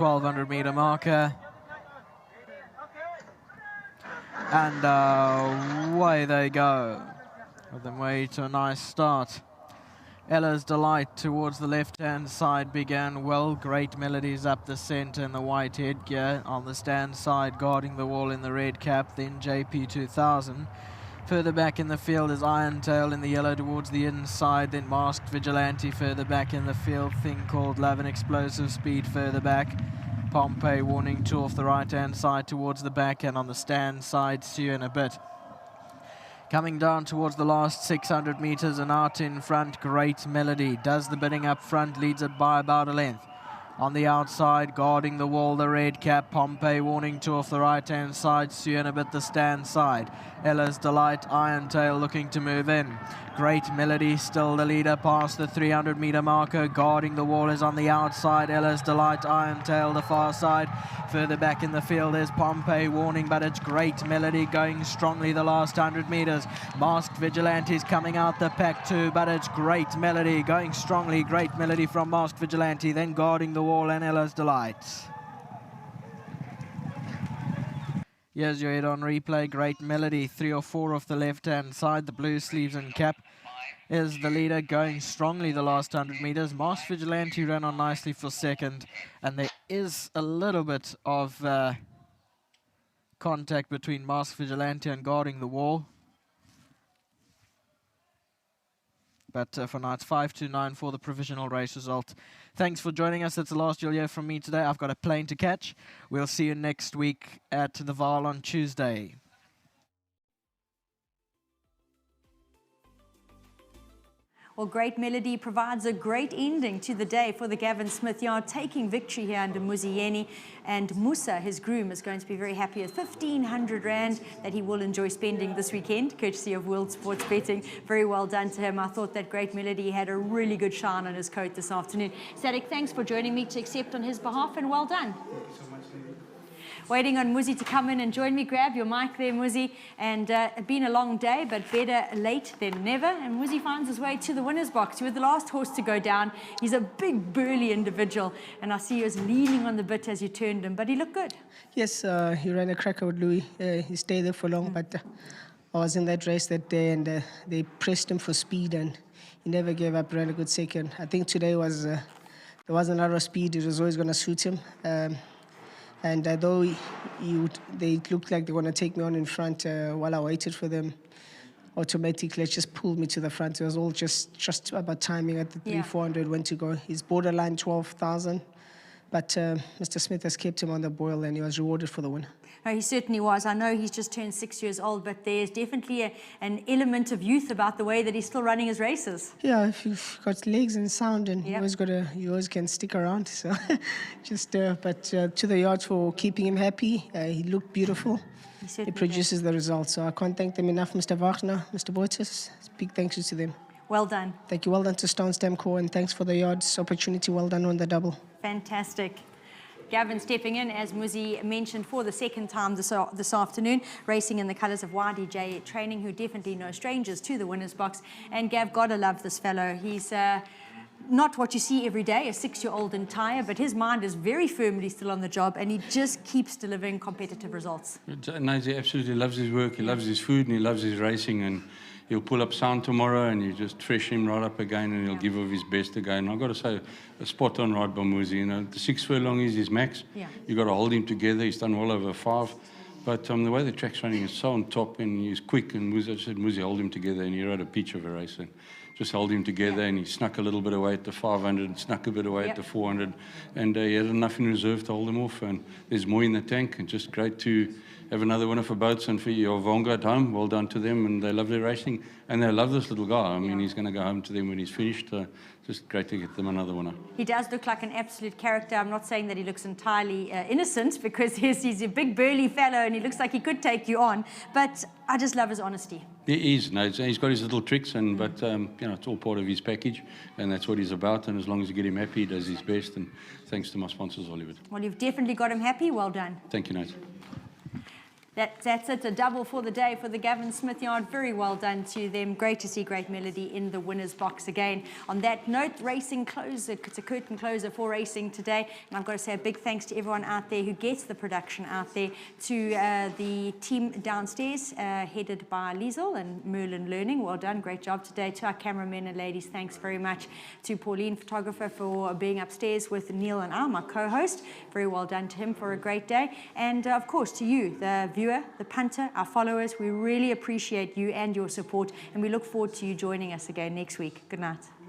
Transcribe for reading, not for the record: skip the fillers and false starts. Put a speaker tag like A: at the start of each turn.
A: 1200-meter marker. And away they go. With them way to a nice start. Ella's Delight towards the left-hand side began well. Great Melodies up the centre in the white headgear. On the stand side, guarding the wall in the red cap. Then JP 2000. Further back in the field is Iron Tail in the yellow towards the inside. Then Masked Vigilante further back in the field. Thing Called Love and Explosive Speed further back. Pompeii Warning 2 off the right-hand side towards the back. And on the stand side, Sue in a bit. Coming down towards the last 600 metres and out in front, Great Melody does the bidding up front, leads it by about a length. On the outside, guarding the wall, the red cap, Pompeii Warning 2 off the right-hand side, Suenabit the stand side. Ella's Delight, Iron Tail looking to move in. Great Melody still the leader past the 300-metre marker. Guarding the wall is on the outside, Ella's Delight, Iron Tail the far side. Further back in the field is Pompeii Warning, but it's Great Melody going strongly the last 100 metres. Masked Vigilantes coming out the pack too, but it's Great Melody going strongly. Great Melody from Masked Vigilante, then guarding the wall and Ella's Delight. Here's your head on replay. Great Melody, 3 or 4 off the left-hand side. The blue sleeves and cap is the leader, going strongly the last 100 metres. Masked Vigilante ran on nicely for second, and there is a little bit of contact between Masked Vigilante and guarding the wall. But for now, it's 5-9 for the provisional race result. Thanks for joining us. That's the last you'll hear from me today. I've got a plane to catch. We'll see you next week at the Vaal on Tuesday.
B: Well, Great Melody provides a great ending to the day for the Gavin Smith yard, taking victory here under Muzieni. And Musa, his groom, is going to be very happy with 1,500 Rand that he will enjoy spending this weekend, courtesy of World Sports Betting. Very well done to him. I thought that Great Melody had a really good shine on his coat this afternoon. Sadek, thanks for joining me to accept on his behalf, and well done.
C: Thank you so much, Lily.
B: Waiting on Muzi to come in and join me. Grab your mic there, Muzi. And it's been a long day, but better late than never. And Muzi finds his way to the winner's box. He was the last horse to go down. He's a big, burly individual. And I see he was leaning on the bit as you turned him, but he looked good.
C: Yes, he ran a cracker with Louis. He stayed there for long, but I was in that race that day, and they pressed him for speed, and he never gave up, ran a good second. I think today was there wasn't a lot of speed. It was always going to suit him. And though they looked like they were going to take me on in front while I waited for them, automatically it just pulled me to the front. It was all just about timing at the 3-400 when to go. He's borderline 12,000, but Mr. Smith has kept him on the boil, and he was rewarded for the win.
B: Oh, he certainly was. I know he's just turned 6 years old, but there's definitely an element of youth about the way that he's still running his races.
C: Yeah, if you've got legs and sound, and you always can stick around. So, but to the yards for keeping him happy. He looked beautiful. He produces the results. So I can't thank them enough, Mr. Wagner, Mr. Boitis. Big thank you to them.
B: Well done.
C: Thank you. Well done to Stone Stamco, and thanks for the yards opportunity. Well done on the double.
B: Fantastic. Gavin stepping in, as Muzi mentioned, for the second time this afternoon, racing in the colours of YDJ Training, who definitely no strangers to the winner's box. And Gav, gotta love this fellow. He's not what you see every day, a 6-year-old in tyre, but his mind is very firmly still on the job, and he just keeps delivering competitive results.
D: No, he absolutely loves his work, he loves his food, and he loves his racing, and he'll pull up sound tomorrow, and you just fresh him right up again, and he'll give of his best again. I've got to say, a spot-on ride by Muzi. You know, the 6 furlong is his max. You've got to hold him together. He's done well over 5. But the way the track's running is so on top, and he's quick, and I said, Muzi, hold him together, and he rode a peach of a race. And just hold him together, and he snuck a little bit away at the 500, and snuck a bit away at the 400, and he had enough in reserve to hold him off. And there's more in the tank, and just great to have another winner for boats and for your Vonga at home. Well done to them, and they love their racing, and they love this little guy. I mean, he's going to go home to them when he's finished. Just great to get them another winner.
B: He does look like an absolute character. I'm not saying that he looks entirely innocent, because he's a big burly fellow and he looks like he could take you on, but I just love his honesty.
D: He is. No, he's got his little tricks, but you know, it's all part of his package, and that's what he's about. And as long as you get him happy, he does his best. And thanks to my sponsors, Hollywood.
B: Well, you've definitely got him happy. Well done.
D: Thank you, Nate.
B: That's it, a double for the day for the Gavin Smith yard. Very well done to them. Great to see Great Melody in the winner's box again. On that note, racing closer. It's a curtain closer for racing today. And I've got to say a big thanks to everyone out there who gets the production out there, to the team downstairs, headed by Liesel and Merlin Learning. Well done, great job today. To our cameramen and ladies, thanks very much. To Pauline, photographer, for being upstairs with Neil and I, my co-host. Very well done to him for a great day. And of course, to you, the viewer, the punter, our followers, we really appreciate you and your support, and we look forward to you joining us again next week. Good night.